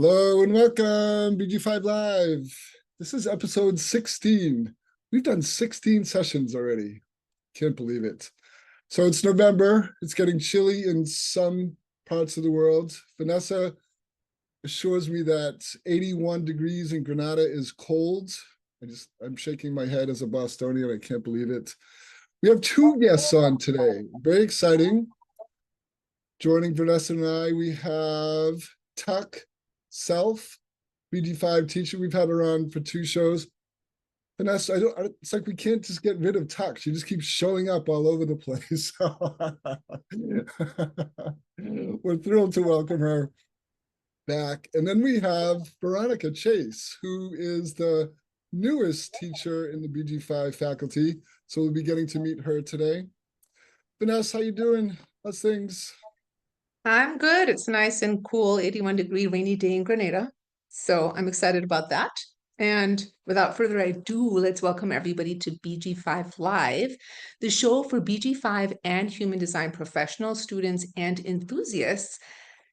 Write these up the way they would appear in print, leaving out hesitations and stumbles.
Hello and welcome, BG5 Live. This is episode 16. We've done 16 sessions already. Can't believe it. So it's November. It's getting chilly in some parts of the world. Vanessa assures me that 81 degrees in Granada is cold. I'm shaking my head as a Bostonian. I can't believe it. We have two guests on today. Very exciting. Joining Vanessa and I, we have Tuck Self, BG5 teacher. We've had her on for 2 shows. Vanessa, it's like we can't just get rid of Tuck. She just keeps showing up all over the place. We're thrilled to welcome her back. And then we have Veronica Chase, who is the newest teacher in the BG5 faculty. So we'll be getting to meet her today. Vanessa, how you doing? How's things? I'm good. It's nice and cool, 81-degree rainy day in Grenada. So I'm excited about that. And without further ado, let's welcome everybody to BG5 Live, the show for BG5 and human design professionals, students, and enthusiasts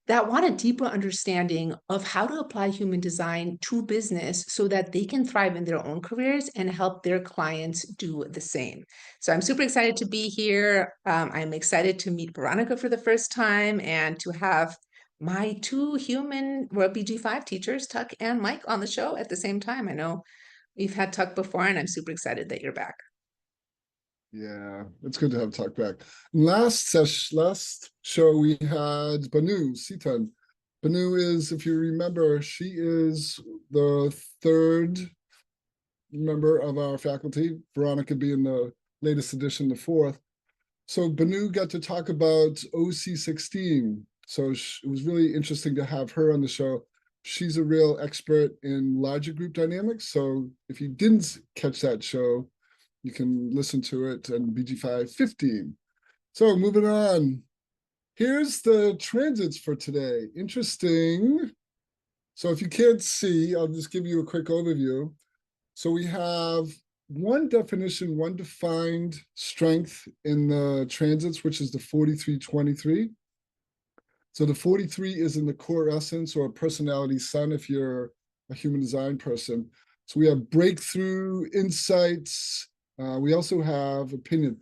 that want a deeper understanding of how to apply human design to business so that they can thrive in their own careers and help their clients do the same. So I'm super excited to be here. I'm excited to meet Veronica for the first time and to have my 2 BG5 teachers, Tuck and Mike, on the show at the same time. I know we've had Tuck before, and I'm super excited that you're back. Yeah, it's good to have Tuck back. Last show we had Banu Sitan. Banu is, if you remember, she is the 3rd member of our faculty, Veronica being the latest edition, the 4th. So Banu got to talk about OC16. So it was really interesting to have her on the show. She's a real expert in larger group dynamics. So if you didn't catch that show, you can listen to it on BG5 15. So moving on. Here's the transits for today. Interesting. So if you can't see, I'll just give you a quick overview. So we have one definition, one defined strength in the transits, which is the 4323. So the 43 is in the core essence or personality sun if you're a human design person. So we have breakthrough, insights. We also have opinion.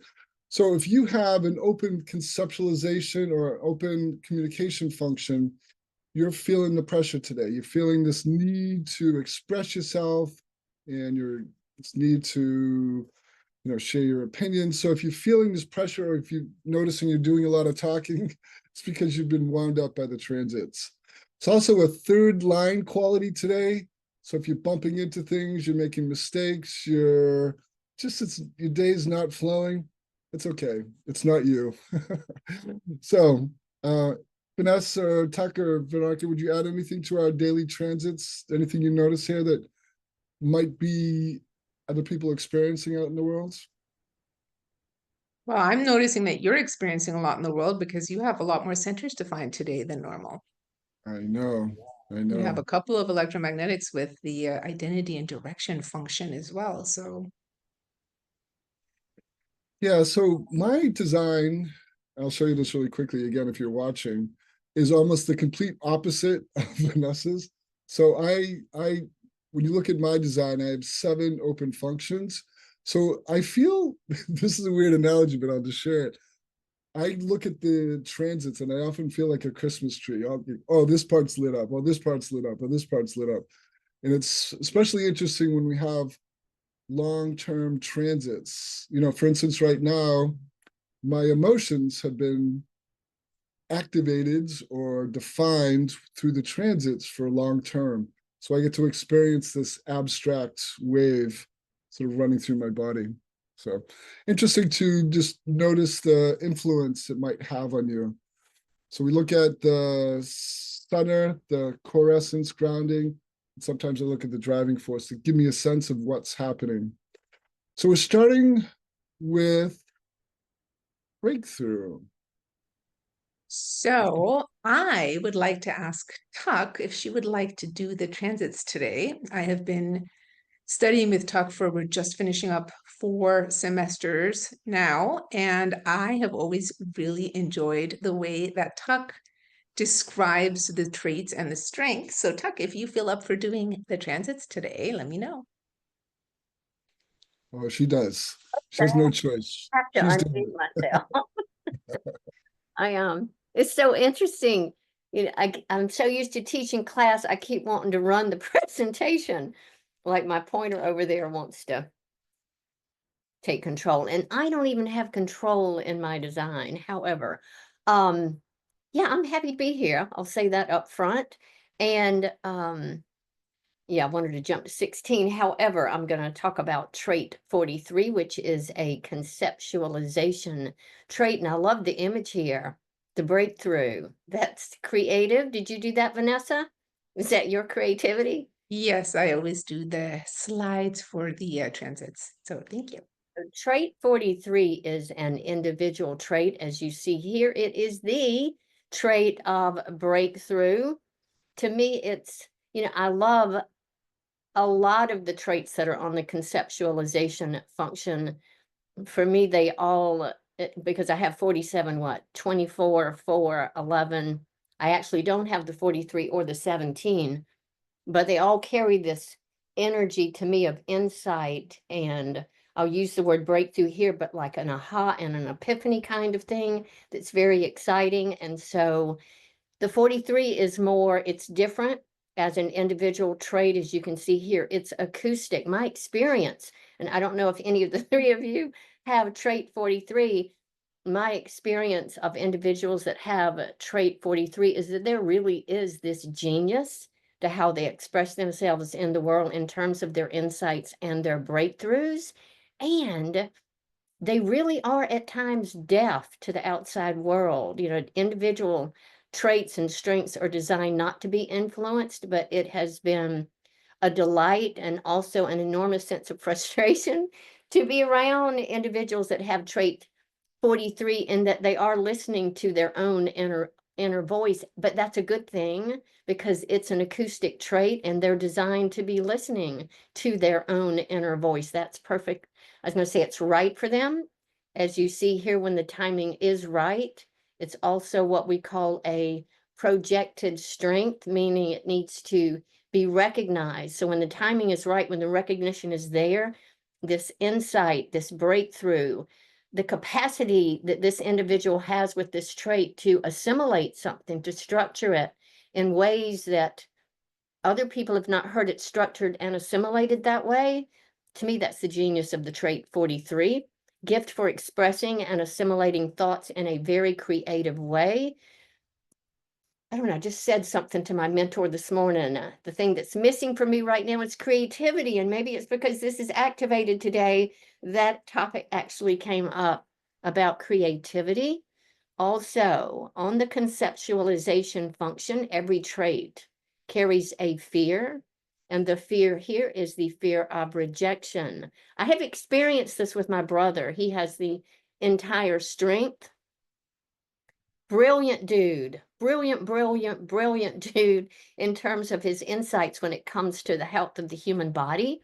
So if you have an open conceptualization or open communication function, you're feeling the pressure today. You're feeling this need to express yourself and this need to, share your opinion. So if you're feeling this pressure or if you're noticing you're doing a lot of talking, it's because you've been wound up by the transits. It's also a 3rd line quality today. So if you're bumping into things, you're making mistakes, your day's not flowing, it's okay. It's not you. So, Vanessa, Tucker, Veronica, would you add anything to our daily transits? Anything you notice here that might be other people experiencing out in the world? Well, I'm noticing that you're experiencing a lot in the world because you have a lot more centers to find today than normal. I know. You have a couple of electromagnetics with the identity and direction function as well. So, yeah, so my design, I'll show you this really quickly again if you're watching, is almost the complete opposite of Vanessa's. So when you look at my design, I have 7 open functions. So I feel, this is a weird analogy, but I'll just share it. I look at the transits and I often feel like a Christmas tree. Oh, this part's lit up. Oh, this part's lit up. Oh, this part's lit up. And it's especially interesting when we have long-term transits. For instance, right now, my emotions have been activated or defined through the transits for long term. So I get to experience this abstract wave sort of running through my body. So interesting to just notice the influence it might have on you. So we look at the center, the core essence grounding. And sometimes I look at the driving force to give me a sense of what's happening. So we're starting with breakthrough. so I would like to ask Tuck if she would like to do the transits today. I have been studying with Tuck we're just finishing up 4 semesters now, and I have always really enjoyed the way that Tuck describes the traits and the strengths. So Tuck, if you feel up for doing the transits today, let me know. Oh, she does. She has no choice. I have to She's unmute doing myself. It's so interesting. I'm so used to teaching class, I keep wanting to run the presentation. Like my pointer over there wants to take control, and I don't even have control in my design. However, yeah, I'm happy to be here. I'll say that up front. And yeah, I wanted to jump to 16. However, I'm going to talk about trait 43, which is a conceptualization trait. And I love the image here, the breakthrough. That's creative. Did you do that, Vanessa? Is that your creativity? Yes, I always do the slides for the transits. So thank you. Trait 43 is an individual trait. As you see here, it is the trait of breakthrough. To me, it's, I love a lot of the traits that are on the conceptualization function. For me, they all, because I have 47, 24, 4, 11. I actually don't have the 43 or the 17, but they all carry this energy to me of insight. And I'll use the word breakthrough here, but like an aha and an epiphany kind of thing that's very exciting. And so the 43 is more, it's different as an individual trait. As you can see here, it's acoustic. My experience, and I don't know if any of the three of you have trait 43, my experience of individuals that have trait 43 is that there really is this genius to how they express themselves in the world in terms of their insights and their breakthroughs. And they really are at times deaf to the outside world. Individual traits and strengths are designed not to be influenced, but it has been a delight and also an enormous sense of frustration to be around individuals that have trait 43 in that they are listening to their own inner voice. But that's a good thing because it's an acoustic trait and they're designed to be listening to their own inner voice. That's perfect. I was going to say it's right for them. As you see here, when the timing is right, it's also what we call a projected strength, meaning it needs to be recognized. So when the timing is right, when the recognition is there, this insight, this breakthrough, the capacity that this individual has with this trait to assimilate something, to structure it in ways that other people have not heard it structured and assimilated that way. To me, that's the genius of the trait 43, gift for expressing and assimilating thoughts in a very creative way. I don't know, I just said something to my mentor this morning. The thing that's missing for me right now is creativity. And maybe it's because this is activated today. That topic actually came up about creativity. Also, on the conceptualization function, every trait carries a fear. And the fear here is the fear of rejection. I have experienced this with my brother. He has the entire strength. Brilliant dude, brilliant dude in terms of his insights when it comes to the health of the human body.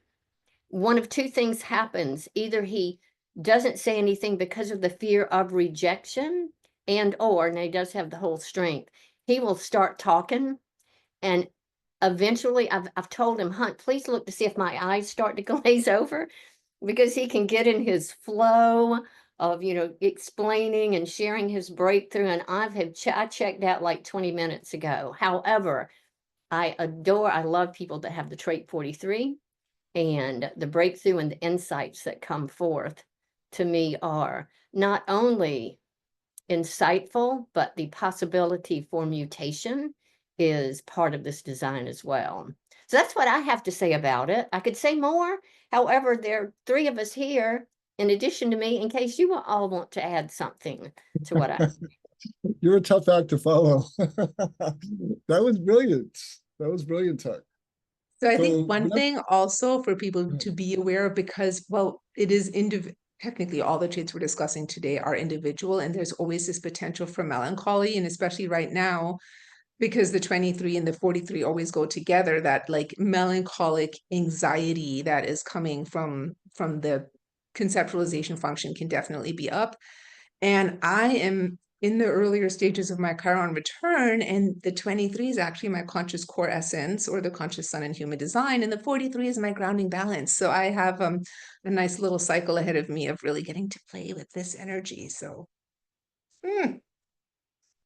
One of two things happens. Either he doesn't say anything because of the fear of rejection, and he does have the whole strength. He will start talking, and eventually I've told him, Hunt, please look to see if my eyes start to glaze over, because he can get in his flow of explaining and sharing his breakthrough. And I checked out like 20 minutes ago. However, I love people that have the trait 43, and the breakthrough and the insights that come forth to me are not only insightful, but the possibility for mutation is part of this design as well. So that's what I have to say about it. I could say more. However, there are three of us here in addition to me, in case you all want to add something to what I You're a tough act to follow. That was brilliant. That was brilliant, Tuck. So I So think one Vanessa, thing also for people to be aware of, because, well, it is technically all the traits we're discussing today are individual, and there's always this potential for melancholy, and especially right now, because the 23 and the 43 always go together, that like melancholic anxiety that is coming from the conceptualization function can definitely be up. And I am in the earlier stages of my Chiron return, and the 23 is actually my conscious core essence, or the conscious sun in human design, and the 43 is my grounding balance. So I have a nice little cycle ahead of me of really getting to play with this energy. So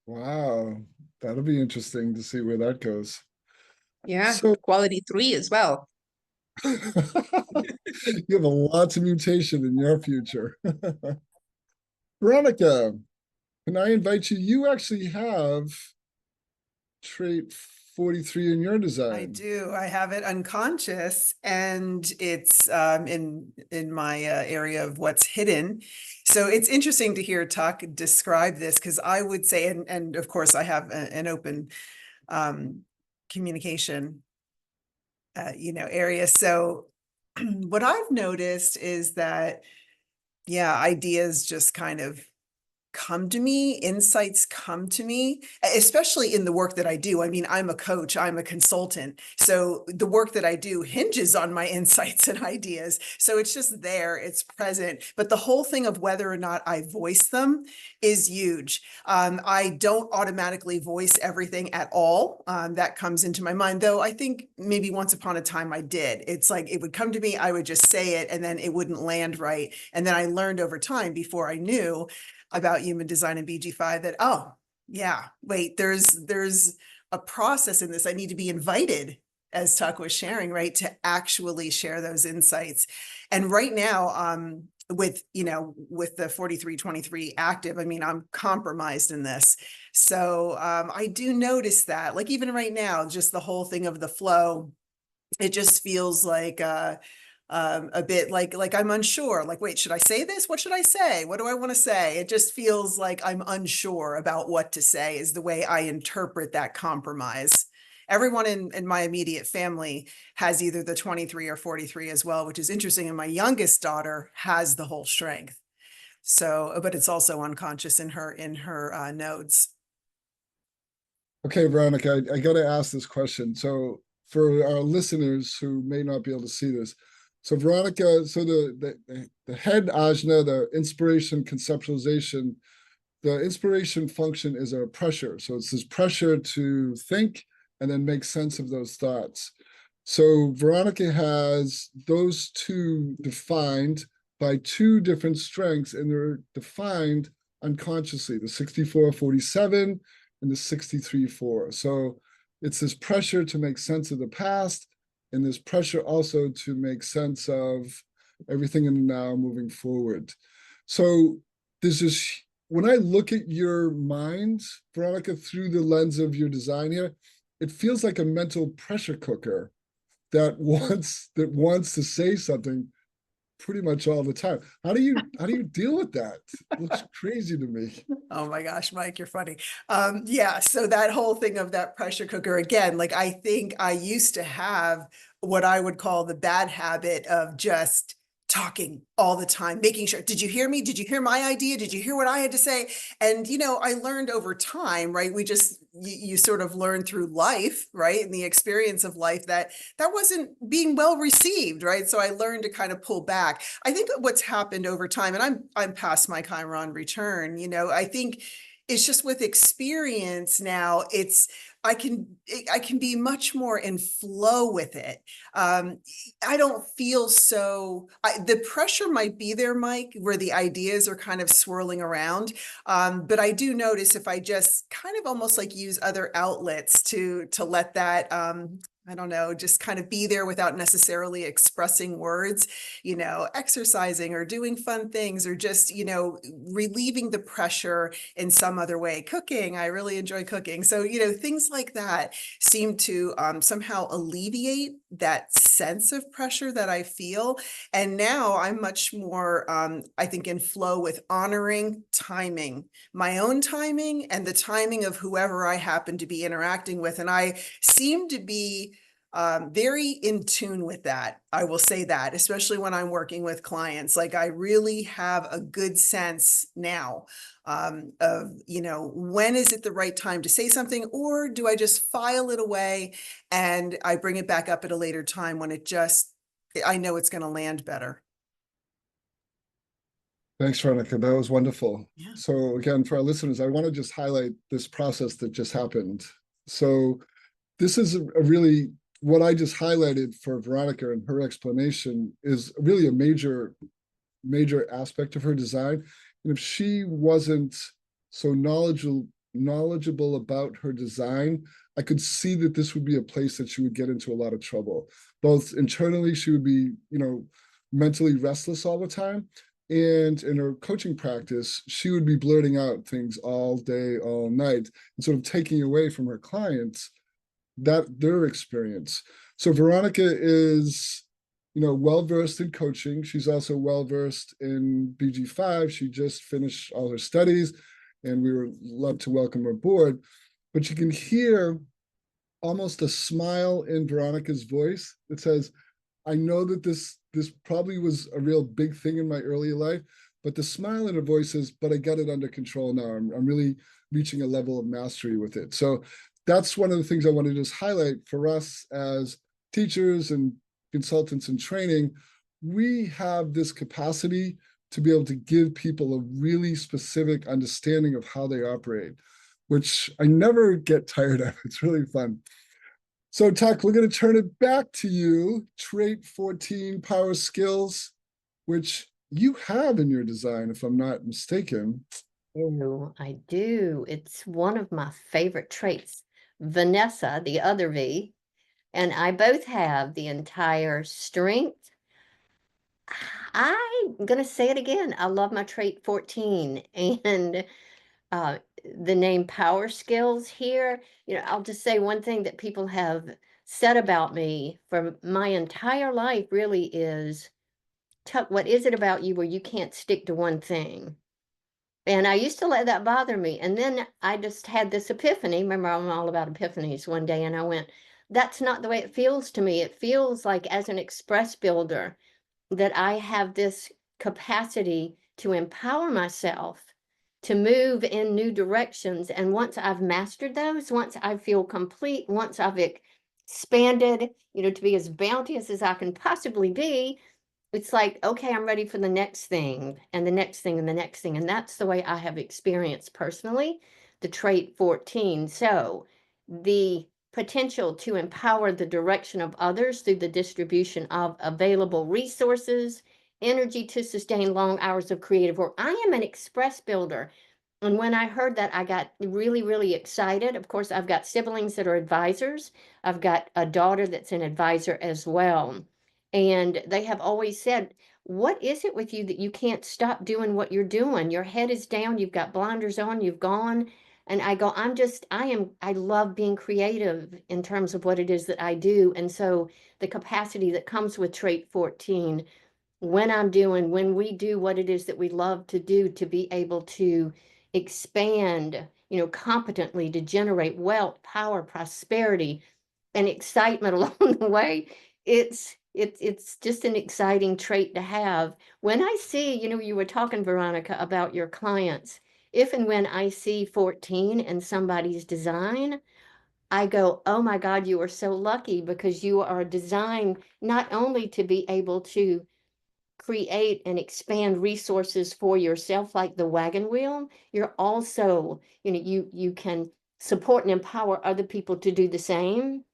Wow, that'll be interesting to see where that goes. yeah, So quality 3 as well. you have a lot of mutation in your future. Veronica, can I invite you? You actually have trait 43 in your design. I do. I have it unconscious, and it's in my area of what's hidden. So it's interesting to hear Tuck describe this, because I would say, and of course I have an open communication area. So what I've noticed is that, yeah, ideas just kind of come to me, insights come to me, especially in the work that I do. I mean, I'm a coach, I'm a consultant. So the work that I do hinges on my insights and ideas. So it's just there, it's present. But the whole thing of whether or not I voice them is huge. I don't automatically voice everything at all that comes into my mind, though I think maybe once upon a time I did. It's like it would come to me, I would just say it, and then it wouldn't land right. And then I learned over time, before I knew about human design and BG5, that, oh yeah, wait, there's a process in this. I need to be invited, as Tuck was sharing, right, to actually share those insights. And right now, with the 4323 active, I mean, I'm compromised in this. So I do notice that, like, even right now, just the whole thing of the flow, it just feels like a bit like I'm unsure, like, wait, should I say this? What should I say? What do I want to say? It just feels like I'm unsure about what to say, is the way I interpret that compromise. Everyone in my immediate family has either the 23 or 43 as well, which is interesting. And my youngest daughter has the whole strength. So, but it's also unconscious in her nodes. Okay, Veronica, I got to ask this question. So for our listeners who may not be able to see this, so Veronica, so the head ajna, the inspiration conceptualization, the inspiration function is a pressure. So it's this pressure to think and then make sense of those thoughts. So Veronica has those two defined by two different strengths, and they're defined unconsciously, the 64-47 and the 63-4. So it's this pressure to make sense of the past, and this pressure also to make sense of everything in the now moving forward. So there's this, when I look at your mind, Veronica, through the lens of your design here, it feels like a mental pressure cooker that wants to say something pretty much all the time. How do you deal with that? It looks crazy to me. Oh my gosh, Mike, you're funny. Yeah, so that whole thing of that pressure cooker, again, like, I think I used to have what I would call the bad habit of just talking all the time, making sure, did you hear me? Did you hear my idea? Did you hear what I had to say? And, I learned over time, right? You sort of learn through life, right? And the experience of life that wasn't being well received, right? So I learned to kind of pull back. I think what's happened over time, and I'm past my Chiron return, I think it's just with experience now, I can be much more in flow with it. I don't feel so, the pressure might be there, Mike, where the ideas are kind of swirling around. But I do notice if I just kind of almost like use other outlets to let that, I don't know, just kind of be there without necessarily expressing words, exercising or doing fun things, or just, relieving the pressure in some other way. Cooking, I really enjoy cooking. So, things like that seem to somehow alleviate that sense of pressure that I feel. And now I'm much more, I think, in flow with honoring timing, my own timing and the timing of whoever I happen to be interacting with. And I seem to be very in tune with that. I will say that, especially when I'm working with clients, like, I really have a good sense now of, when is it the right time to say something, or do I just file it away and I bring it back up at a later time when I know it's going to land better. Thanks, Veronica. That was wonderful. Yeah. So again, for our listeners, I want to just highlight this process that just happened. So this is a really, what I just highlighted for Veronica and her explanation is really a major aspect of her design. And if she wasn't so knowledgeable about her design, I could see that this would be a place that she would get into a lot of trouble. Both internally, she would be, mentally restless all the time. And in her coaching practice, she would be blurting out things all day, all night, and sort of taking away from her clients their experience. So Veronica is, well-versed in coaching. She's also well-versed in BG5. She just finished all her studies, and we would love to welcome her aboard. But you can hear almost a smile in Veronica's voice that says, I know that this probably was a real big thing in my earlier life, but the smile in her voice says, but I got it under control now. I'm really reaching a level of mastery with it. So that's one of the things I want to just highlight for us as teachers and consultants in training. We have this capacity to be able to give people a really specific understanding of how they operate, which I never get tired of. It's really fun. So, Tuck, we're going to turn it back to you. Trait 14, power skills, which you have in your design, if I'm not mistaken. Oh, I do. It's one of my favorite traits. Vanessa, the other V, and I both have the entire strength. I'm going to say it again. I love my trait 14 and the name power skills here. I'll just say one thing that people have said about me for my entire life really is, Tuck, what is it about you where you can't stick to one thing? And I used to let that bother me. And then I just had this epiphany. Remember, I'm all about epiphanies one day. And I went, that's not the way it feels to me. It feels like as an express builder that I have this capacity to empower myself to move in new directions. And once I've mastered those, once I feel complete, once I've expanded, to be as bounteous as I can possibly be, it's like, okay, I'm ready for the next thing and the next thing and the next thing. And that's the way I have experienced personally the trait 14. So the potential to empower the direction of others through the distribution of available resources, energy to sustain long hours of creative work. I am an express builder. And when I heard that, I got really, really excited. Of course, I've got siblings that are advisors. I've got a daughter that's an advisor as well. And they have always said, what is it with you that you can't stop doing what you're doing? Your head is down, you've got blinders on, you've gone. And I go, I love being creative in terms of what it is that I do. And so the capacity that comes with trait 14, when we do what it is that we love to do, to be able to expand, competently, to generate wealth, power, prosperity, and excitement along the way, it's just an exciting trait to have. When I see, you were talking, Veronica, about your clients. If and when I see 14 in somebody's design, I go, oh my God, you are so lucky, because you are designed not only to be able to create and expand resources for yourself, like the wagon wheel, you're also, you can support and empower other people to do the same.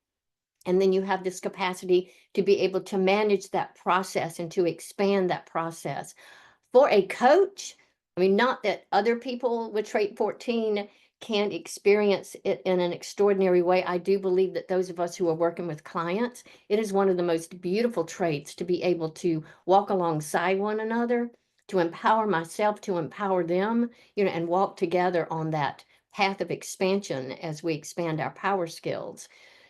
And then you have this capacity to be able to manage that process and to expand that process. For a coach, I mean, not that other people with trait 14 can't experience it in an extraordinary way. I do believe that those of us who are working with clients, it is one of the most beautiful traits to be able to walk alongside one another, to empower myself, to empower them, and walk together on that path of expansion as we expand our power skills.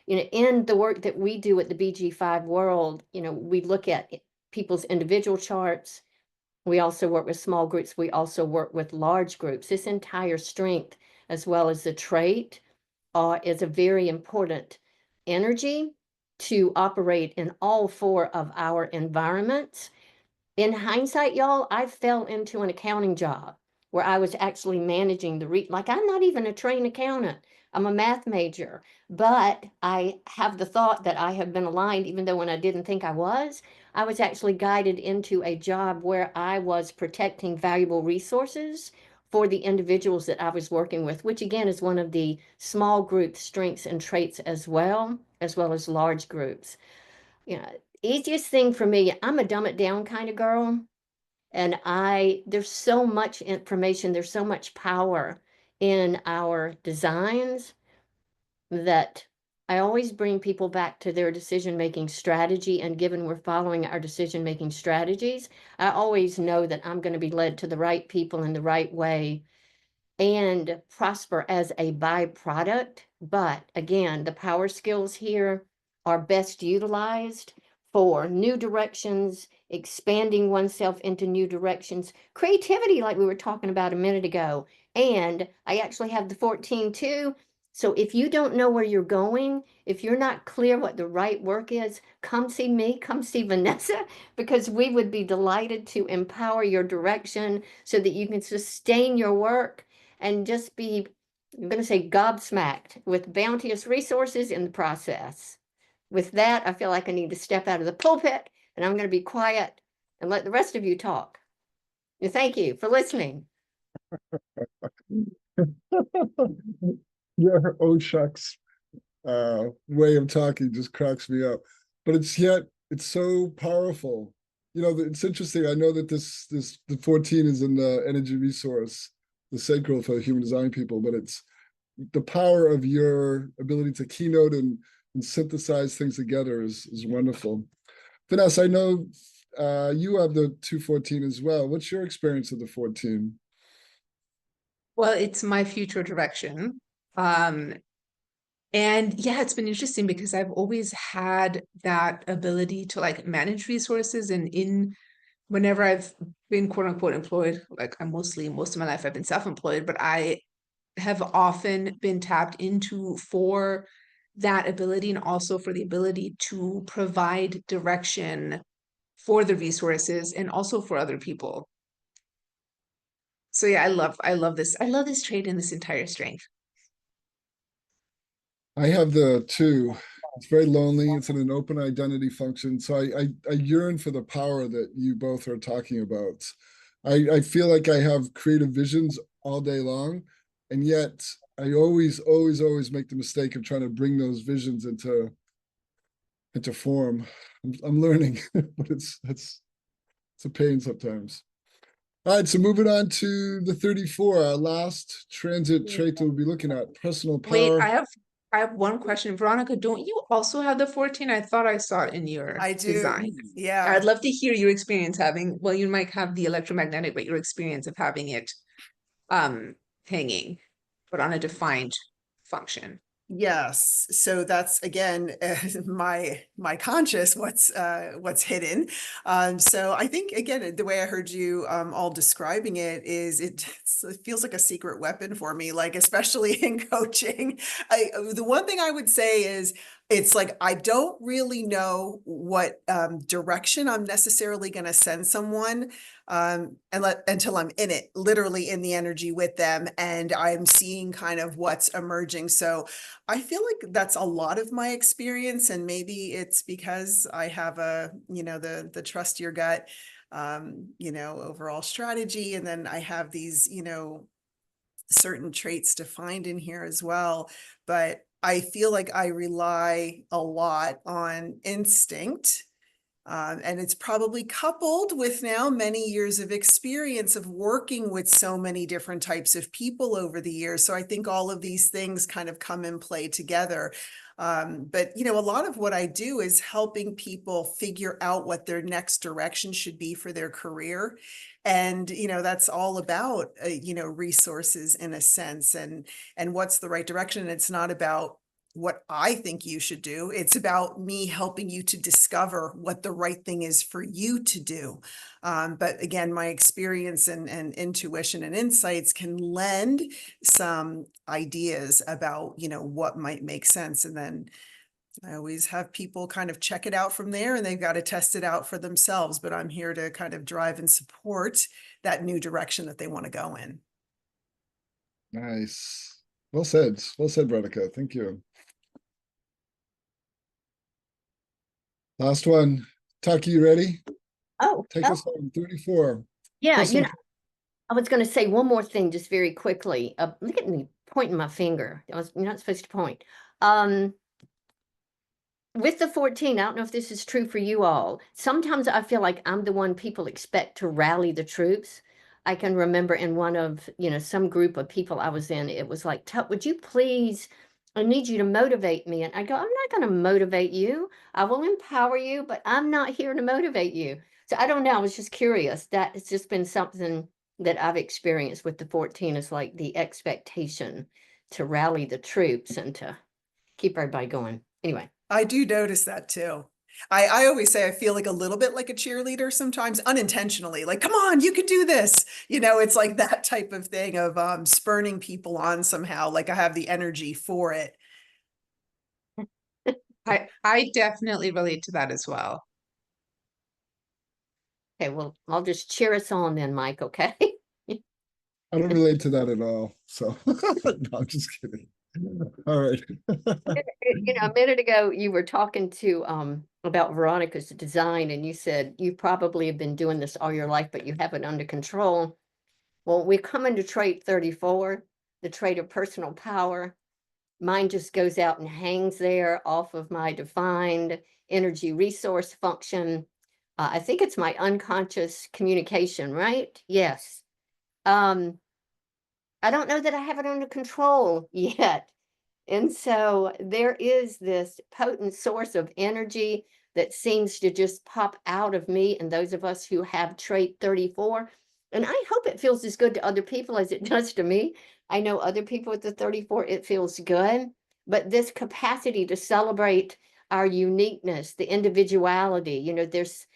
In the work that we do at the BG5 world, we look at people's individual charts. We also work with small groups. We also work with large groups. This entire strength, as well as the trait, is a very important energy to operate in all four of our environments. In hindsight, y'all, I fell into an accounting job where I was actually managing like I'm not even a trained accountant, I'm a math major, but I have the thought that I have been aligned, even though when I didn't think I was actually guided into a job where I was protecting valuable resources for the individuals that I was working with, which again is one of the small group strengths and traits as well as large groups. You know, easiest thing for me, I'm a dumb it down kind of girl. And there's so much information, there's so much power in our designs that I always bring people back to their decision-making strategy. And given we're following our decision-making strategies, I always know that I'm going to be led to the right people in the right way and prosper as a byproduct. But again, the power skills here are best utilized for new directions, expanding oneself into new directions, creativity, like we were talking about a minute ago. And I actually have the 14 too. So if you don't know where you're going, if you're not clear what the right work is, come see me, come see Vanessa, because we would be delighted to empower your direction so that you can sustain your work and just be, I'm going to say, gobsmacked with bounteous resources in the process. With that, I feel like I need to step out of the pulpit, and I'm going to be quiet and let the rest of you talk. And thank you for listening. Your oh shucks way of talking just cracks me up. But it's so powerful. You know, it's interesting. I know that the 14 is in the energy resource, the sacral for human design people, but it's the power of your ability to keynote and synthesize things together is wonderful. Vanessa, I know you have the 214 as well. What's your experience of the 14? Well, it's my future direction. And yeah, it's been interesting because I've always had that ability to like manage resources, and whenever I've been quote unquote employed, like most of my life I've been self-employed, but I have often been tapped into for that ability and also for the ability to provide direction for the resources and also for other people. So yeah, I love this. I love this trait and this entire strength. I have the 2. It's very lonely. It's in an open identity function. So I yearn for the power that you both are talking about. I feel like I have creative visions all day long, and yet I always make the mistake of trying to bring those visions into form. I'm learning, but it's a pain sometimes. All right, so moving on to the 34, our last transit trait that we'll be looking at, personal Wait, power. I have one question. Veronica, don't you also have the 14? I thought I saw it in your I do. design. Yeah. I'd love to hear your experience having, well, you might have the electromagnetic, but your experience of having it hanging, but on a defined function. Yes. So that's again my conscious what's hidden. So I think again the way I heard you all describing it is it feels like a secret weapon for me, like especially in coaching. The one thing I would say is it's like I don't really know what direction I'm necessarily going to send someone until I'm in it, literally in the energy with them, and I'm seeing kind of what's emerging. So I feel like that's a lot of my experience, and maybe it's because I have the trust your gut, overall strategy, and then I have these, certain traits defined in here as well. But I feel like I rely a lot on instinct. And it's probably coupled with now many years of experience of working with so many different types of people over the years. So I think all of these things kind of come and play together. But, a lot of what I do is helping people figure out what their next direction should be for their career. And, that's all about, resources in a sense, and what's the right direction. It's not about what I think you should do. It's about me helping you to discover what the right thing is for you to do. But again, my experience and intuition and insights can lend some ideas about, what might make sense. And then I always have people kind of check it out from there, and they've got to test it out for themselves. But I'm here to kind of drive and support that new direction that they want to go in. Nice. Well said. Well said, Veronica. Thank you. Last one. Taki, you ready? Oh, Take us home. 34. yeah, Personal I was going to say one more thing just very quickly. Look at me pointing my finger. You're not supposed to point. With the 14, I don't know if this is true for you all. Sometimes I feel like I'm the one people expect to rally the troops. I can remember in one of, some group of people I was in, it was like, would you please, I need you to motivate me. And I go, I'm not going to motivate you. I will empower you, but I'm not here to motivate you. So I don't know. I was just curious. That has just been something that I've experienced with the 14 is like the expectation to rally the troops and to keep everybody going. Anyway. I do notice that too. I always say I feel like a little bit like a cheerleader sometimes unintentionally, like, come on, you could do this. It's like that type of thing of spurning people on somehow, like I have the energy for it. I definitely relate to that as well. Okay, well, I'll just cheer us on then, Mike, okay? I don't relate to that at all. So no, I'm just kidding. All right. A minute ago, you were talking to about Veronica's design, and you said you probably have been doing this all your life, but you have it under control. Well, we come into trait 34, the trait of personal power. Mine just goes out and hangs there off of my defined energy resource function. I think it's my unconscious communication, right? Yes. I don't know that I have it under control yet. And so there is this potent source of energy that seems to just pop out of me and those of us who have trait 34. And I hope it feels as good to other people as it does to me. I know other people with the 34, it feels good. But this capacity to celebrate our uniqueness, the individuality, there's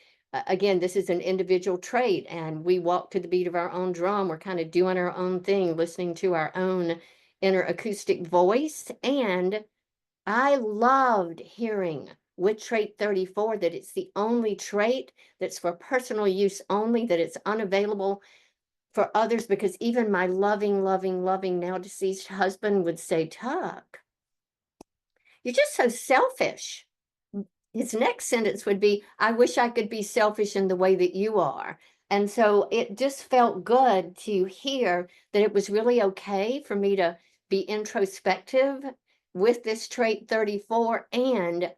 again, this is an individual trait, and we walk to the beat of our own drum. We're kind of doing our own thing, listening to our own inner acoustic voice. And I loved hearing with trait 34 that it's the only trait that's for personal use only, that it's unavailable for others, because even my loving, now deceased husband would say, Tuck, you're just so selfish. His next sentence would be, I wish I could be selfish in the way that you are. And so it just felt good to hear that it was really okay for me to be introspective with this trait 34. And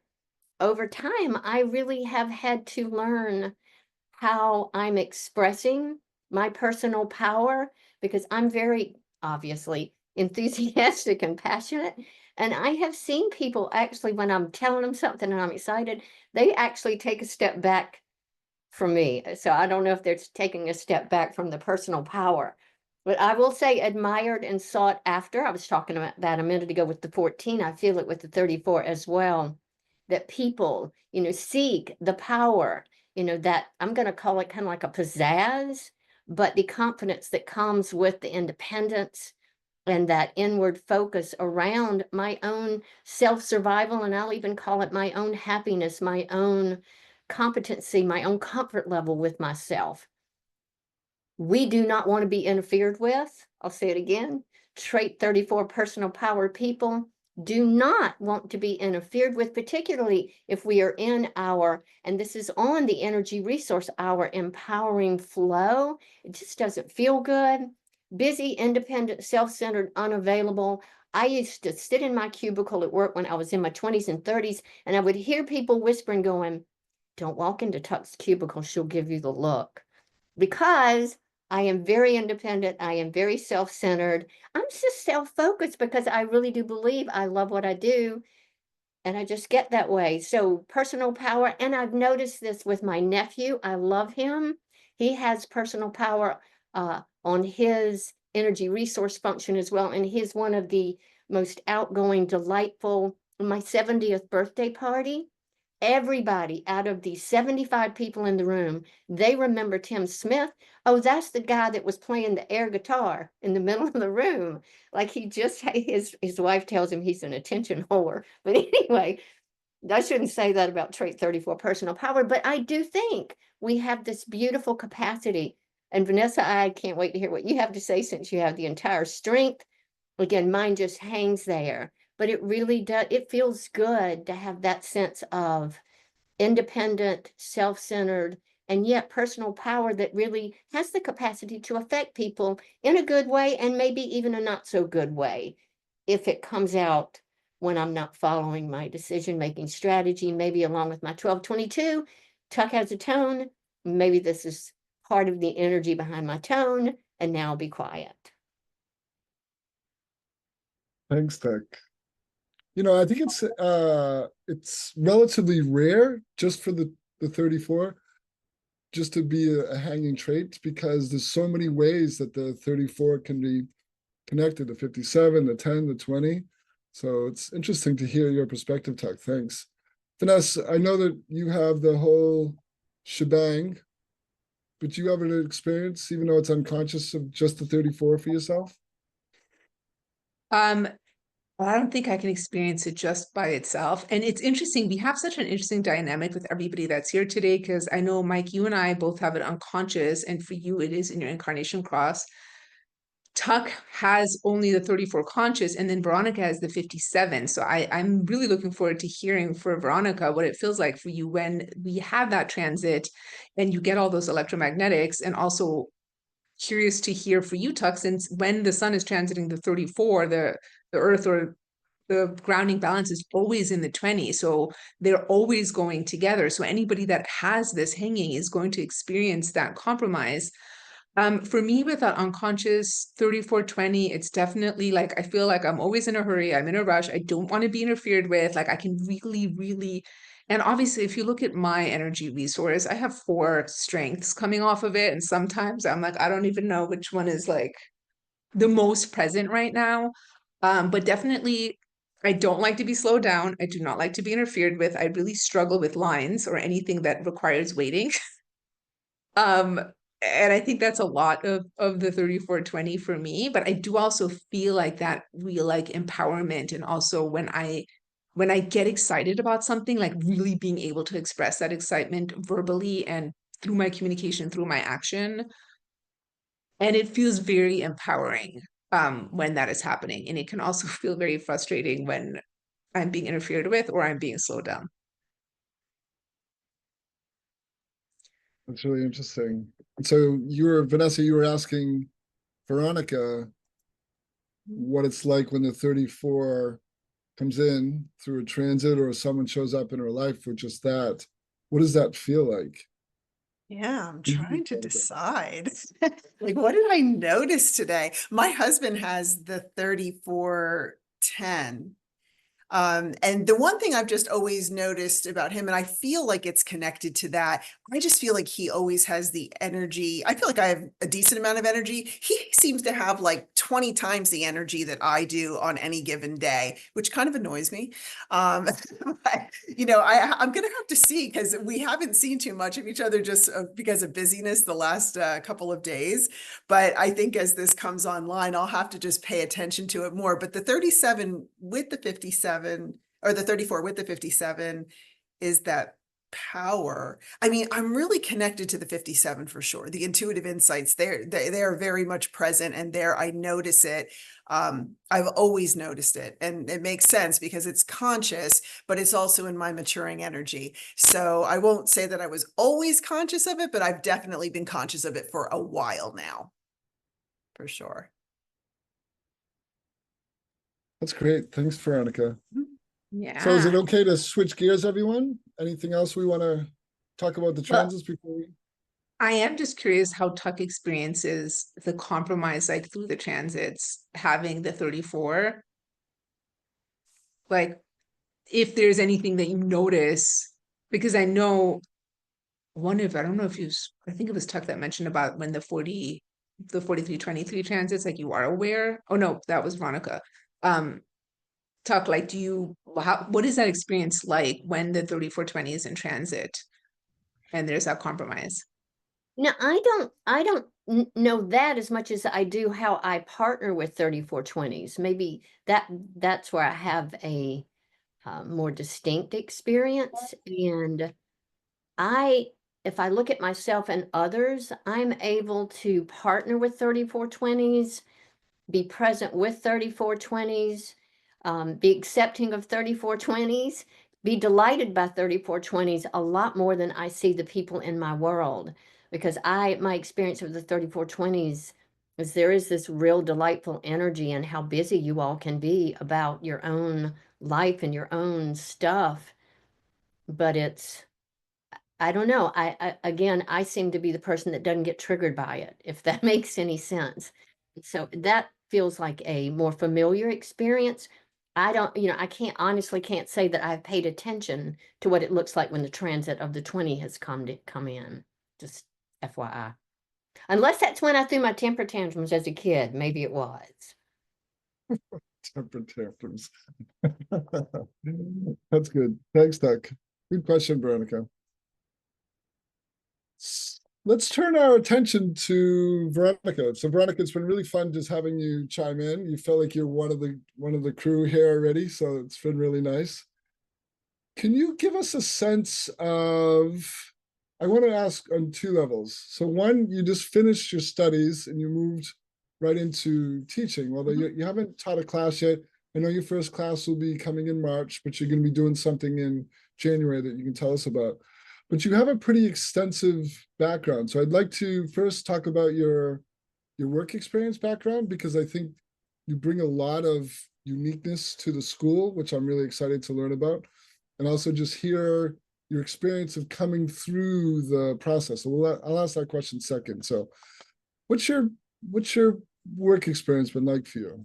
over time, I really have had to learn how I'm expressing my personal power, because I'm very obviously enthusiastic and passionate. And I have seen people actually, when I'm telling them something and I'm excited, they actually take a step back from me. So I don't know if they're taking a step back from the personal power. But I will say admired and sought after. I was talking about that a minute ago with the 14. I feel it with the 34 as well. That people, seek the power, that I'm going to call it kind of like a pizzazz, but the confidence that comes with the independence and that inward focus around my own self-survival, and I'll even call it my own happiness, my own competency, my own comfort level with myself. We do not want to be interfered with. I'll say it again. Trait 34 personal power people do not want to be interfered with, particularly if we are in our, and this is on the energy resource, our empowering flow. It just doesn't feel good. Busy, independent, self-centered, unavailable. I used to sit in my cubicle at work when I was in my 20s and 30s, and I would hear people whispering going, don't walk into Tuck's cubicle, she'll give you the look. Because I am very independent, I am very self-centered. I'm just self-focused because I really do believe I love what I do. And I just get that way. So personal power, and I've noticed this with my nephew. I love him. He has personal power on his energy resource function as well. And he's one of the most outgoing, delightful. My 70th birthday party, everybody out of the 75 people in the room, they remember Tim Smith. Oh, that's the guy that was playing the air guitar in the middle of the room. Like he just, his wife tells him he's an attention whore. But anyway, I shouldn't say that about trait 34 personal power, but I do think we have this beautiful capacity. And Vanessa, I can't wait to hear what you have to say, since you have the entire strength again, mine just hangs there, but it really does, it feels good to have that sense of independent, self-centered, and yet personal power that really has the capacity to affect people in a good way and maybe even a not so good way if it comes out when I'm not following my decision-making strategy, maybe along with my 1222. Tuck has a tone. Maybe this is part of the energy behind my tone, and now I'll be quiet. Thanks, Tech. You know, I think it's relatively rare just for the 34 just to be a hanging trait, because there's so many ways that the 34 can be connected, the 57, the 10, the 20. So it's interesting to hear your perspective, Tuck. Thanks. Vanessa, I know that you have the whole shebang, but you have an experience, even though it's unconscious, of just the 34 for yourself? Well, I don't think I can experience it just by itself. And it's interesting. We have such an interesting dynamic with everybody that's here today, because I know, Mike, you and I both have it unconscious, and for you, it is in your incarnation cross. Tuck has only the 34 conscious, and then Veronica has the 57. So I'm really looking forward to hearing for Veronica what it feels like for you when we have that transit and you get all those electromagnetics, and also curious to hear for you, Tuck, since when the sun is transiting the 34, the earth or the grounding balance is always in the 20. So they're always going together. So anybody that has this hanging is going to experience that compromise. For me, with that unconscious 3420, it's definitely like, I feel like I'm always in a hurry. I'm in a rush. I don't want to be interfered with. Like, I can really, really, and obviously, if you look at my energy resource, I have 4 strengths coming off of it. And sometimes I'm like, I don't even know which one is like the most present right now. But definitely, I don't like to be slowed down. I do not like to be interfered with. I really struggle with lines or anything that requires waiting. And I think that's a lot of the 3420 for me, but I do also feel like that real like empowerment, and also when I get excited about something, like really being able to express that excitement verbally and through my communication, through my action. And it feels very empowering when that is happening. And it can also feel very frustrating when I'm being interfered with or I'm being slowed down. That's really interesting. So Vanessa, you were asking Veronica what it's like when the 34 comes in through a transit, or someone shows up in her life with just that. What does that feel like? Yeah, I'm What do you trying think, to Veronica? decide. Like, what did I notice today? My husband has the 3410. And the one thing I've just always noticed about him, and I feel like it's connected to that, I just feel like he always has the energy. I feel like I have a decent amount of energy. He seems to have like 20 times the energy that I do on any given day, which kind of annoys me. But, you know, I'm going to have to see, because we haven't seen too much of each other just because of busyness the last couple of days. But I think as this comes online, I'll have to just pay attention to it more. But the 37 with the 57, or the 34 with the 57, is that power. I mean, I'm really connected to the 57 for sure. The intuitive insights, they are very much present, and there I notice it. I've always noticed it, and it makes sense because it's conscious, but it's also in my maturing energy. So I won't say that I was always conscious of it, but I've definitely been conscious of it for a while now, for sure. That's great. Thanks, Veronica. Yeah. So is it okay to switch gears, everyone? Anything else we want to talk about the Well, transits before we? I am just curious how Tuck experiences the compromise, like through the transits, having the 34. Like, if there's anything that you notice, because I know I don't know if I think it was Tuck that mentioned about when the 4323 transits, like you are aware. Oh no, that was Veronica. Tuck, like, what is that experience like when the 3420 is in transit and there's that compromise? No, I don't know that as much as I do how I partner with 3420s. Maybe that's where I have a more distinct experience. And if I look at myself and others, I'm able to partner with 3420s be present with 3420s, be accepting of 3420s, be delighted by 3420s a lot more than I see the people in my world. Because my experience with the 3420s is there is this real delightful energy in how busy you all can be about your own life and your own stuff. But I don't know. I seem to be the person that doesn't get triggered by it, if that makes any sense. So that feels like a more familiar experience. I don't, I honestly can't say that I've paid attention to what it looks like when the transit of the 20 has come in. Just FYI. Unless that's when I threw my temper tantrums as a kid. Maybe it was. Temper tantrums. That's good. Thanks, Doug. Good question, Veronica. Let's turn our attention to Veronica. So Veronica, it's been really fun just having you chime in. You feel like you're one of the crew here already, so it's been really nice. Can you give us a sense of, I want to ask on two levels. So one, you just finished your studies and you moved right into teaching, although you haven't taught a class yet. I know your first class will be coming in March, but you're going to be doing something in January that you can tell us about. But you have a pretty extensive background. So I'd like to first talk about your work experience background, because I think you bring a lot of uniqueness to the school, which I'm really excited to learn about. And also just hear your experience of coming through the process. So I'll ask that question second. So what's your work experience been like for you?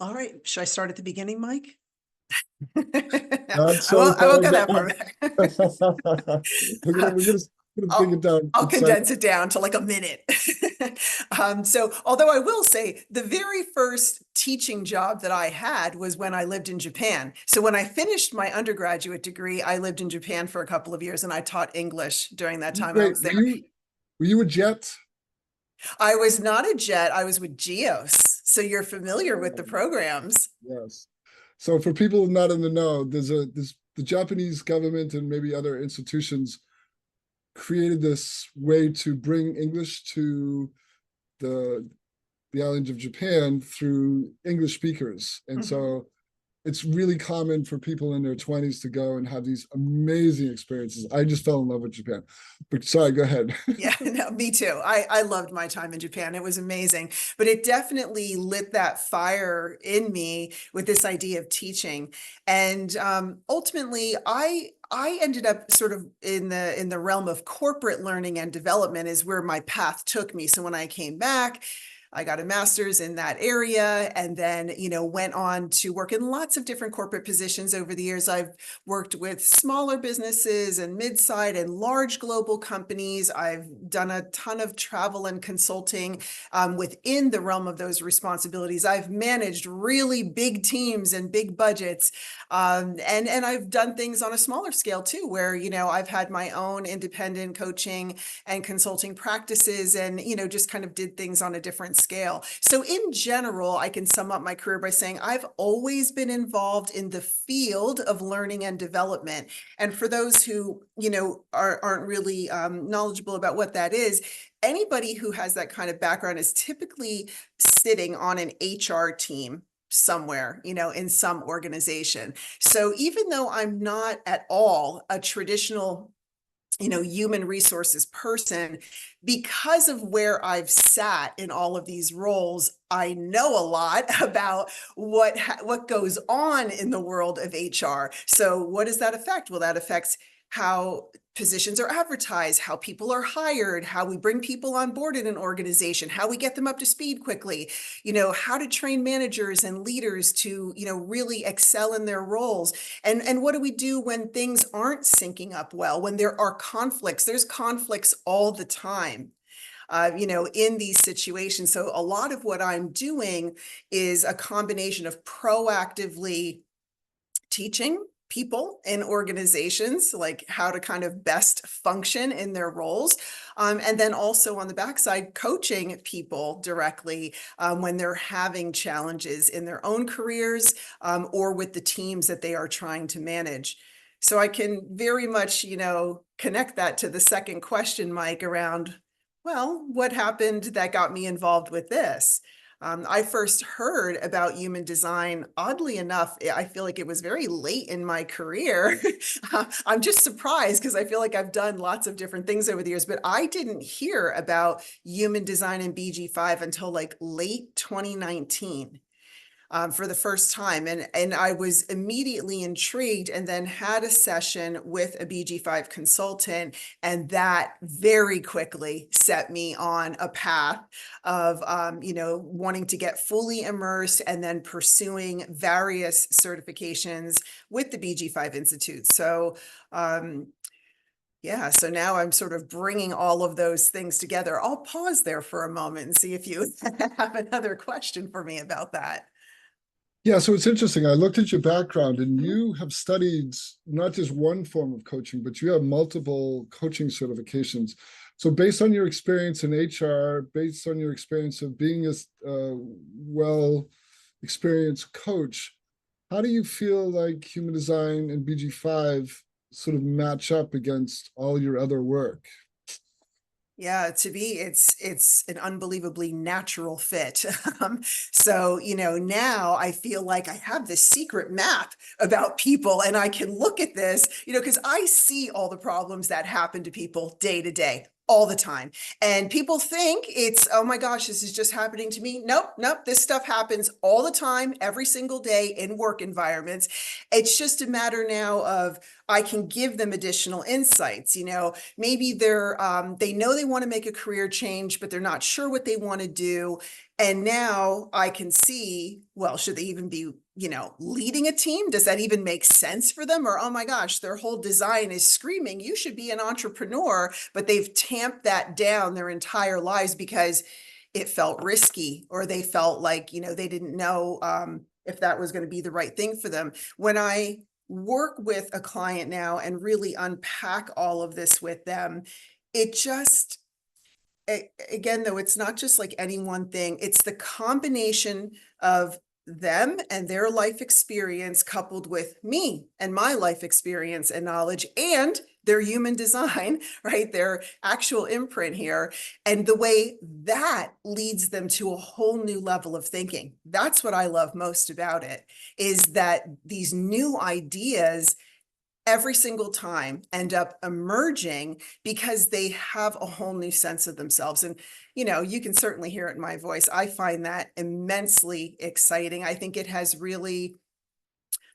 All right. Should I start at the beginning, Mike? Not so I won't go that far far back. we're gonna bring it down. I'll condense it down to like a minute. So although I will say the very first teaching job that I had was when I lived in Japan. So when I finished my undergraduate degree, I lived in Japan for a couple of years and I taught English during that time. I was there. Were you a jet? I was not a jet. I was with GEOS. So you're familiar with the programs. Yes. So for people not in the know, the Japanese government and maybe other institutions created this way to bring English to the island of Japan through English speakers. And so it's really common for people in their 20s to go and have these amazing experiences. I just fell in love with Japan. But sorry, go ahead. Yeah, no, me too. I loved my time in Japan. It was amazing. But it definitely lit that fire in me with this idea of teaching. And ultimately, I ended up sort of in the realm of corporate learning and development is where my path took me. So when I came back, I got a master's in that area and then, went on to work in lots of different corporate positions over the years. I've worked with smaller businesses and mid-sized and large global companies. I've done a ton of travel and consulting within the realm of those responsibilities. I've managed really big teams and big budgets. And I've done things on a smaller scale too, where, I've had my own independent coaching and consulting practices and, just kind of did things on a different scale. So in general, I can sum up my career by saying I've always been involved in the field of learning and development. And for those who, aren't really knowledgeable about what that is, anybody who has that kind of background is typically sitting on an HR team somewhere, in some organization. So even though I'm not at all a traditional human resources person, because of where I've sat in all of these roles, I know a lot about what goes on in the world of HR. So what does that affect? Well, that affects how positions are advertised, how people are hired, how we bring people on board in an organization, how we get them up to speed quickly, how to train managers and leaders to, really excel in their roles. And what do we do when things aren't syncing up well, when there are conflicts? There's conflicts all the time. In these situations. So a lot of what I'm doing is a combination of proactively teaching people in organizations, like how to kind of best function in their roles. And then also on the backside, coaching people directly when they're having challenges in their own careers or with the teams that they are trying to manage. So I can very much, connect that to the second question, Mike, around, well, what happened that got me involved with this? I first heard about human design, oddly enough, I feel like it was very late in my career. I'm just surprised because I feel like I've done lots of different things over the years, but I didn't hear about human design and BG5 until like late 2019. For the first time. And I was immediately intrigued and then had a session with a BG5 consultant. And that very quickly set me on a path of, wanting to get fully immersed and then pursuing various certifications with the BG5 Institute. So, yeah, so now I'm sort of bringing all of those things together. I'll pause there for a moment and see if you have another question for me about that. Yeah, so it's interesting. I looked at your background and Mhm. you have studied not just one form of coaching, but you have multiple coaching certifications. So based on your experience in HR, based on your experience of being a well experienced coach, how do you feel like human design and BG5 sort of match up against all your other work? Yeah, to me, it's an unbelievably natural fit. So, now I feel like I have this secret map about people and I can look at this, because I see all the problems that happen to people day to day, all the time. And people think it's, oh my gosh, this is just happening to me. Nope, nope. This stuff happens all the time, every single day in work environments. It's just a matter now of I can give them additional insights. Maybe they know they want to make a career change, but they're not sure what they want to do. And now I can see, well, should they even be, leading a team? Does that even make sense for them? Or, oh my gosh, their whole design is screaming, you should be an entrepreneur, but they've tamped that down their entire lives because it felt risky, or they felt like, they didn't know if that was going to be the right thing for them. When I work with a client now and really unpack all of this with them, it just, again, though, it's not just like any one thing, it's the combination of them and their life experience coupled with me and my life experience and knowledge and their human design, right? Their actual imprint here. And the way that leads them to a whole new level of thinking. That's what I love most about it, is that these new ideas every single time end up emerging because they have a whole new sense of themselves. And, you can certainly hear it in my voice. I find that immensely exciting. I think it has really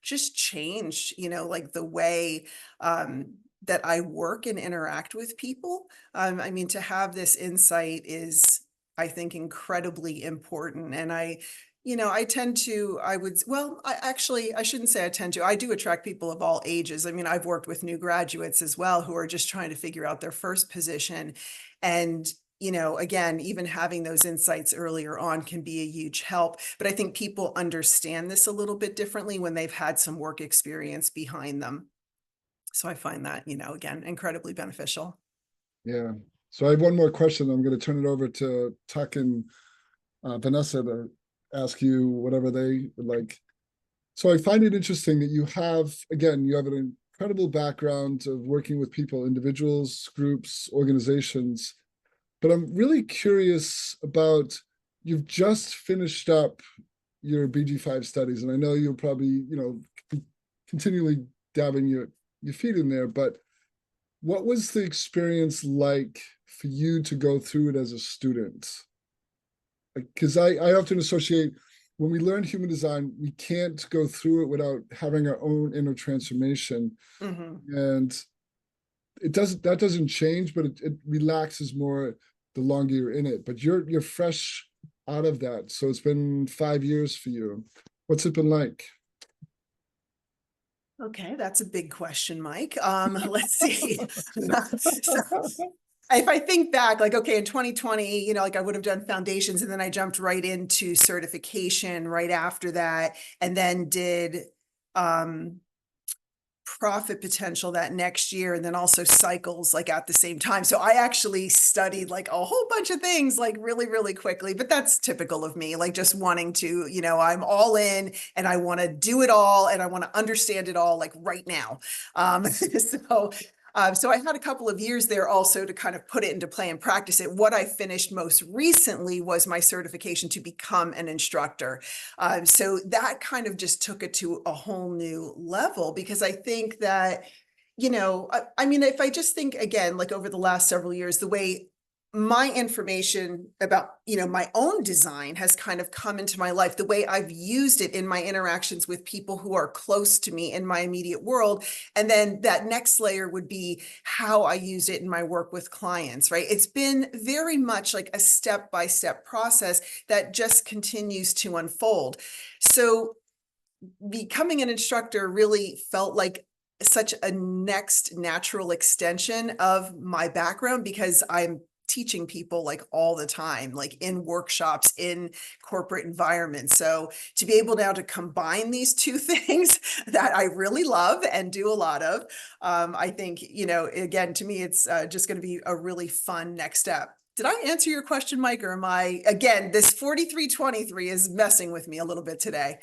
just changed, like the way that I work and interact with people. To have this insight is, I think, incredibly important. And I tend to, I shouldn't say I tend to, I do attract people of all ages. I've worked with new graduates as well who are just trying to figure out their first position. And again, even having those insights earlier on can be a huge help. But I think people understand this a little bit differently when they've had some work experience behind them. So I find that, again, incredibly beneficial. Yeah. So I have one more question. I'm going to turn it over to Tuck and Vanessa to ask you whatever they would like. So I find it interesting that you have an incredible background of working with people, individuals, groups, organizations. But I'm really curious about, you've just finished up your BG5 studies, and I know you'll probably, continually dabbing your feet in there, but what was the experience like for you to go through it as a student? Because I often associate, when we learn human design, we can't go through it without having our own inner transformation. Mm-hmm. And that doesn't change, but it relaxes more the longer you're in it. But you're fresh out of that. So it's been 5 years for you. What's it been like? Okay, that's a big question, Mike. Let's see. So, if I think back, like, okay, in 2020, I would have done foundations and then I jumped right into certification right after that, and then did profit potential that next year, and then also cycles like at the same time. So I actually studied like a whole bunch of things like really, really quickly, but that's typical of me, like just wanting to, I'm all in and I want to do it all and I want to understand it all like right now. So So I had a couple of years there also to kind of put it into play and practice it. What I finished most recently was my certification to become an instructor. So that kind of just took it to a whole new level, because I think that, I mean, if I just think again, like over the last several years, the way my information about, my own design has kind of come into my life, the way I've used it in my interactions with people who are close to me in my immediate world. And then that next layer would be how I use it in my work with clients, right? It's been very much like a step-by-step process that just continues to unfold. So becoming an instructor really felt like such a next natural extension of my background, because I'm teaching people like all the time, like in workshops, in corporate environments. So to be able now to combine these two things that I really love and do a lot of, I think, again, to me, it's just going to be a really fun next step. Did I answer your question, Mike, or am I, again, this 4323 is messing with me a little bit today.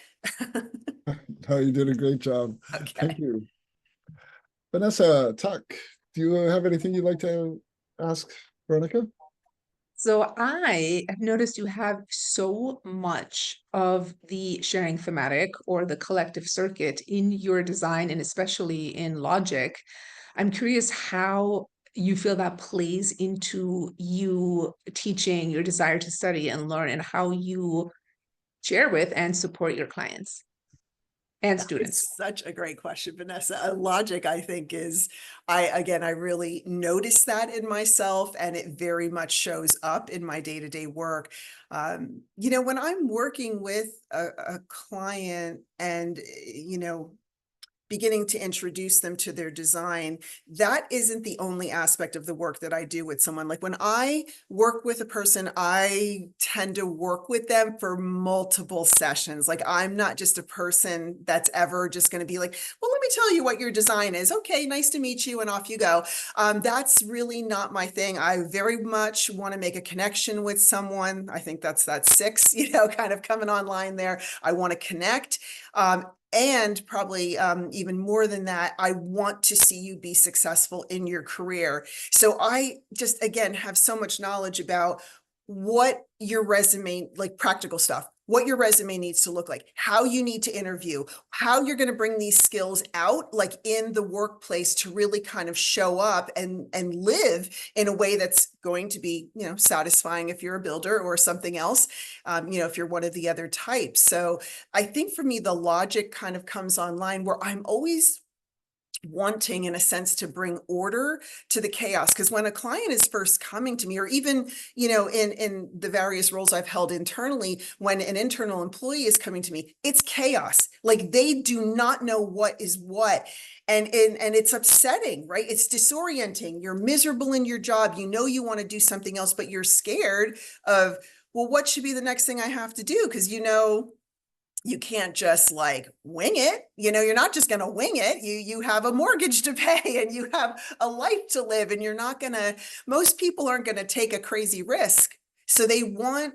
No, you did a great job. Okay. Thank you. Vanessa, Tuck, do you have anything you'd like to ask Veronica? So I have noticed you have so much of the sharing thematic or the collective circuit in your design, and especially in logic. I'm curious how you feel that plays into you teaching, your desire to study and learn, and how you share with and support your clients and students. It's such a great question, Vanessa. Logic, I think, is, I really notice that in myself, and it very much shows up in my day-to-day work. When I'm working with a client and, beginning to introduce them to their design, that isn't the only aspect of the work that I do with someone. Like when I work with a person, I tend to work with them for multiple sessions. Like I'm not just a person that's ever just going to be like, well, let me tell you what your design is. Okay, nice to meet you, and off you go. That's really not my thing. I very much want to make a connection with someone. I think that's that 6, kind of coming online there. I want to connect. And probably even more than that, I want to see you be successful in your career. So I just, again, have so much knowledge about what your resume, like practical stuff, what your resume needs to look like, how you need to interview, how you're going to bring these skills out, like in the workplace, to really kind of show up and live in a way that's going to be, satisfying if you're a builder or something else, if you're one of the other types. So I think for me, the logic kind of comes online where I'm always wanting, in a sense, to bring order to the chaos. Because when a client is first coming to me, or even, in the various roles I've held internally, when an internal employee is coming to me, it's chaos. Like they do not know what is what. And it's upsetting, right? It's disorienting. You're miserable in your job. You want to do something else, but you're scared of, well, what should be the next thing I have to do? Because, you can't just like wing it. You're not just going to wing it. You have a mortgage to pay, and you have a life to live, and most people aren't going to take a crazy risk. So they want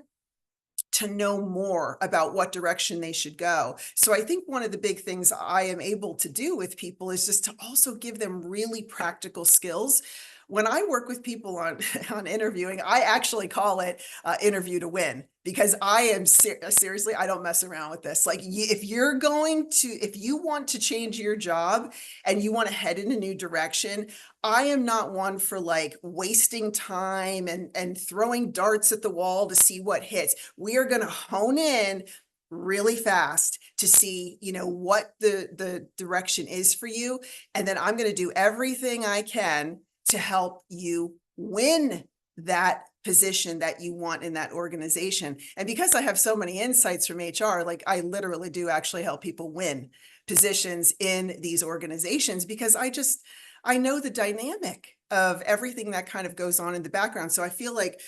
to know more about what direction they should go. So I think one of the big things I am able to do with people is just to also give them really practical skills. When I work with people on interviewing, I actually call it interview to win, because I am seriously, I don't mess around with this. Like if you want to change your job and you want to head in a new direction, I am not one for like wasting time and throwing darts at the wall to see what hits. We are going to hone in really fast to see, what the direction is for you. And then I'm going to do everything I can to help you win that position that you want in that organization. And because I have so many insights from HR, like I literally do actually help people win positions in these organizations, because I know the dynamic of everything that kind of goes on in the background. So I feel like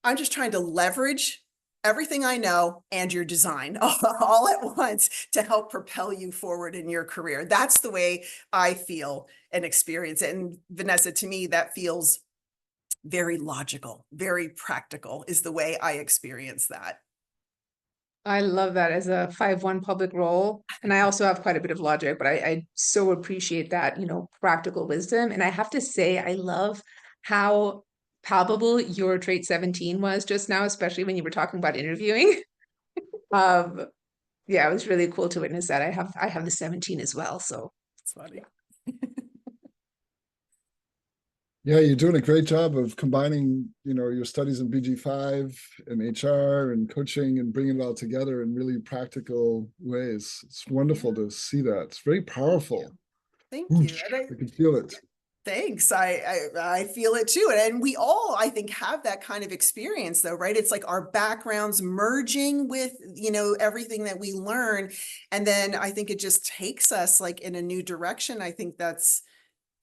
I'm just trying to leverage everything I know and your design all at once to help propel you forward in your career. That's the way I feel and experience it. And Vanessa, to me, that feels very logical, very practical is the way I experience that. I love that as a 5-1 public role. And I also have quite a bit of logic, but I so appreciate that, practical wisdom. And I have to say, I love how palpable your trait 17 was just now, especially when you were talking about interviewing. Yeah, it was really cool to witness that. I have the 17 as well. So It's funny. Yeah, you're doing a great job of combining, your studies in BG5 and HR and coaching and bringing it all together in really practical ways. It's wonderful to see that. It's very powerful. Thank you. And I can feel it. Thanks. I feel it too. And we all, I think, have that kind of experience though, right? It's like our backgrounds merging with, everything that we learn. And then I think it just takes us like in a new direction. I think that's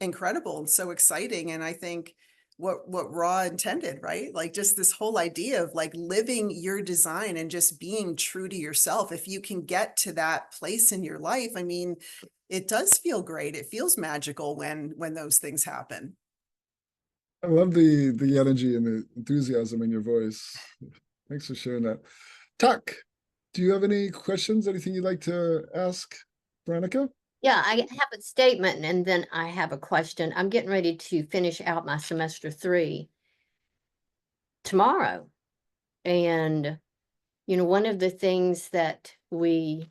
incredible and so exciting. And I think what Ra intended, right? Like just this whole idea of like living your design and just being true to yourself. If you can get to that place in your life, I mean, it does feel great. It feels magical when those things happen. I love the energy and the enthusiasm in your voice. Thanks for sharing that. Tuck, do you have any questions? Anything you'd like to ask Veronica? Yeah, I have a statement and then I have a question. I'm getting ready to finish out my semester 3 tomorrow. And, one of the things that we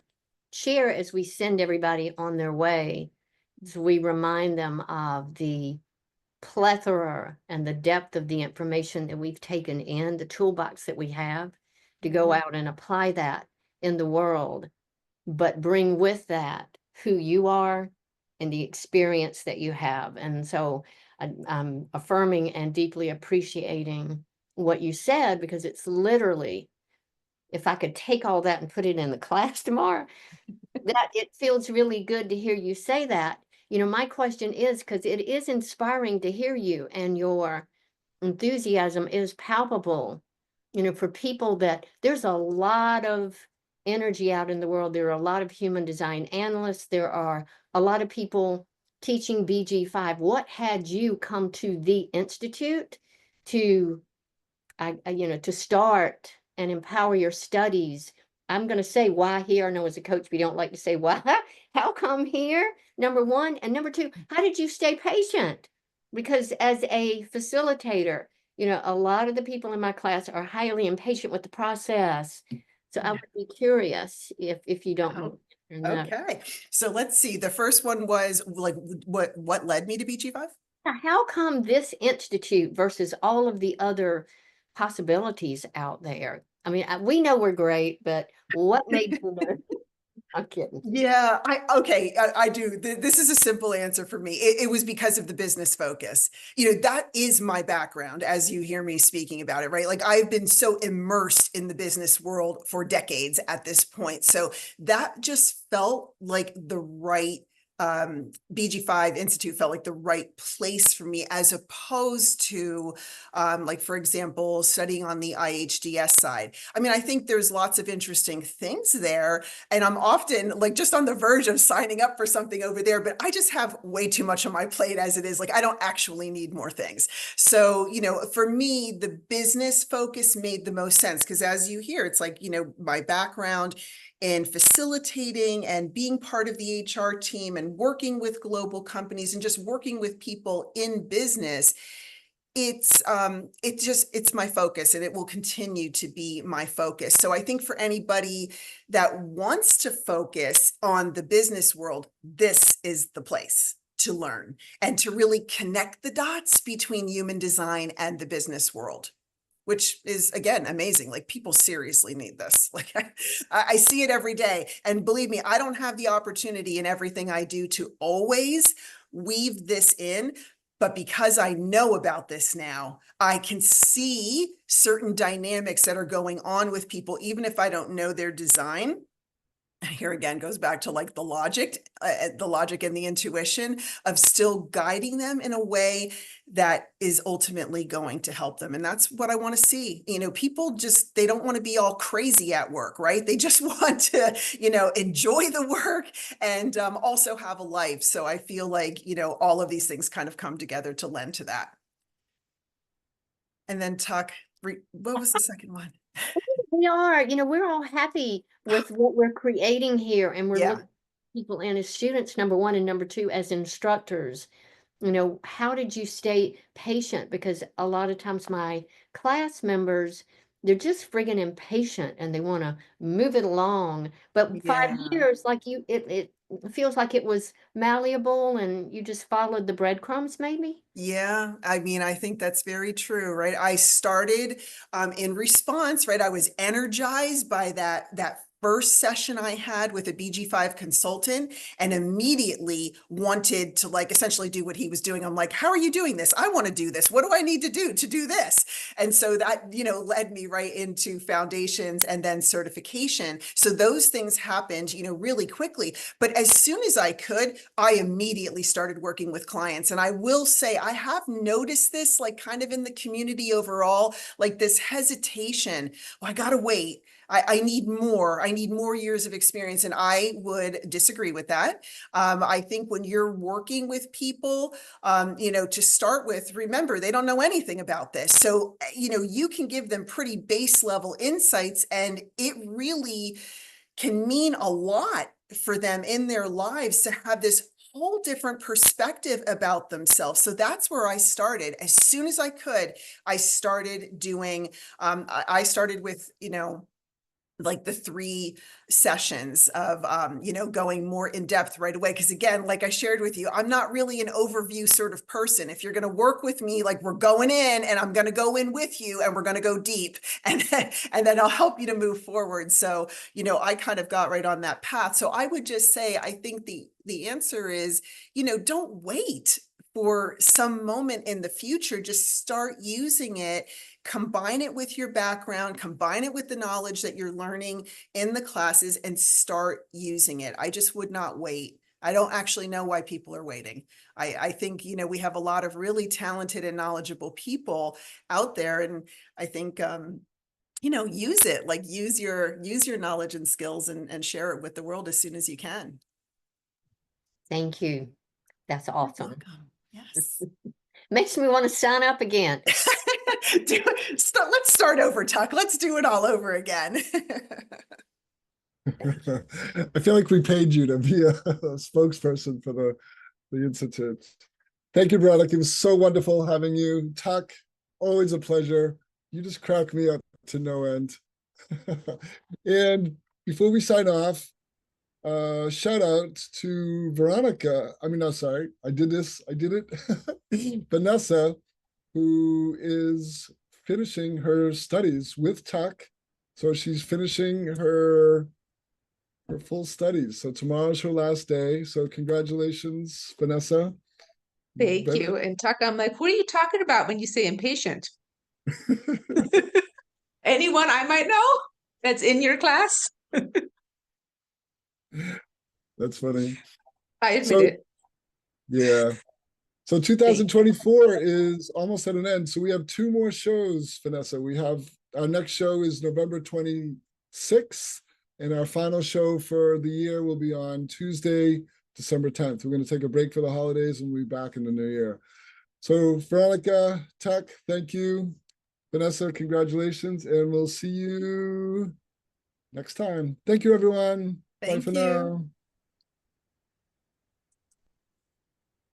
share as we send everybody on their way is we remind them of the plethora and the depth of the information that we've taken in, the toolbox that we have to go out and apply that in the world, but bring with that who you are and the experience that you have. And so I'm affirming and deeply appreciating what you said, because it's literally, if I could take all that and put it in the class tomorrow, that it feels really good to hear you say that. My question is, because it is inspiring to hear you and your enthusiasm is palpable, for people that there's a lot of energy out in the world. There are a lot of human design analysts. There are a lot of people teaching BG5. What had you come to the Institute to, to start and empower your studies? I'm going to say why here. I know as a coach, we don't like to say why. How come here? Number one. And number two, how did you stay patient? Because as a facilitator, a lot of the people in my class are highly impatient with the process. So I would be curious if you don't know. Okay. So let's see. The first one was like, what led me to BG5? How come this institute versus all of the other possibilities out there? I mean, we know we're great, but what made you know? I'm kidding. Yeah, I do. This is a simple answer for me. It was because of the business focus. That is my background, as you hear me speaking about it, right? Like I've been so immersed in the business world for decades at this point. So that just felt like the right BG5 Institute felt like the right place for me, as opposed to like, for example, studying on the IHDS side. I mean, I think there's lots of interesting things there, and I'm often like just on the verge of signing up for something over there, but I just have way too much on my plate as it is. Like I don't actually need more things. So, for me, the business focus made the most sense, because as you hear, it's like, my background in facilitating and being part of the HR team and working with global companies and just working with people in business, it's my focus, and it will continue to be my focus. So I think for anybody that wants to focus on the business world, this is the place to learn and to really connect the dots between human design and the business world, which is, again, amazing. Like people seriously need this. Like I see it every day. And believe me, I don't have the opportunity in everything I do to always weave this in. But because I know about this now, I can see certain dynamics that are going on with people, even if I don't know their design. Here again goes back to like the logic and the intuition of still guiding them in a way that is ultimately going to help them. And that's what I want to see. People just, they don't want to be all crazy at work, right? They just want to, enjoy the work and also have a life. So I feel like, all of these things kind of come together to lend to that. And then Tuck, what was the second one? We are, we're all happy with what we're creating here, and we're Yeah. looking at people and as students, number one, and number two, as instructors. How did you stay patient? Because a lot of times my class members, they're just friggin' impatient and they want to move it along. But 5 years, like it feels like it was malleable and you just followed the breadcrumbs, maybe? Yeah, I mean, I think that's very true, right? I started in response, right? I was energized by that first session I had with a BG5 consultant and immediately wanted to like essentially do what he was doing. I'm like, how are you doing this? I want to do this. What do I need to do this? And so that, led me right into foundations and then certification. So those things happened, really quickly. But as soon as I could, I immediately started working with clients. And I will say, I have noticed this like kind of in the community overall, like this hesitation. Well, I gotta wait. I need more. I need more years of experience. And I would disagree with that. I think when you're working with people, to start with, remember, they don't know anything about this. So, you can give them pretty base level insights, and it really can mean a lot for them in their lives to have this whole different perspective about themselves. So that's where I started. As soon as I could, I started doing, I started with, like the 3 sessions of, going more in depth right away. Because again, like I shared with you, I'm not really an overview sort of person. If you're going to work with me, like we're going in and I'm going to go in with you and we're going to go deep and then I'll help you to move forward. So, I kind of got right on that path. So I would just say, I think the answer is, don't wait for some moment in the future. Just start using it, combine it with your background, combine it with the knowledge that you're learning in the classes, and start using it. I just would not wait. I don't actually know why people are waiting. I think, we have a lot of really talented and knowledgeable people out there. And I think, use it, like use your knowledge and skills and share it with the world as soon as you can. Thank you. That's You're awesome. welcome. Yes. Makes me want to sign up again. Let's start over, Tuck. Let's do it all over again. I feel like we paid you to be a spokesperson for the Institute. Thank you, Veronica. It was so wonderful having you. Tuck, always a pleasure. You just crack me up to no end. And before we sign off, shout out to Veronica. I mean, no, sorry, I did it. Vanessa, who is finishing her studies with Tuck. So she's finishing her full studies. So tomorrow's her last day. So congratulations, Vanessa. Thank you. And Tuck, I'm like, what are you talking about when you say impatient? Anyone I might know that's in your class? That's funny. I admit it. Yeah. So 2024 is almost at an end. So we have 2 more shows, Vanessa. We have our next show is November 26th, and our final show for the year will be on Tuesday, December 10th. We're going to take a break for the holidays and we'll be back in the new year. So Veronica, Tuck, thank you. Vanessa, congratulations, and we'll see you next time. Thank you, everyone. Bye for now.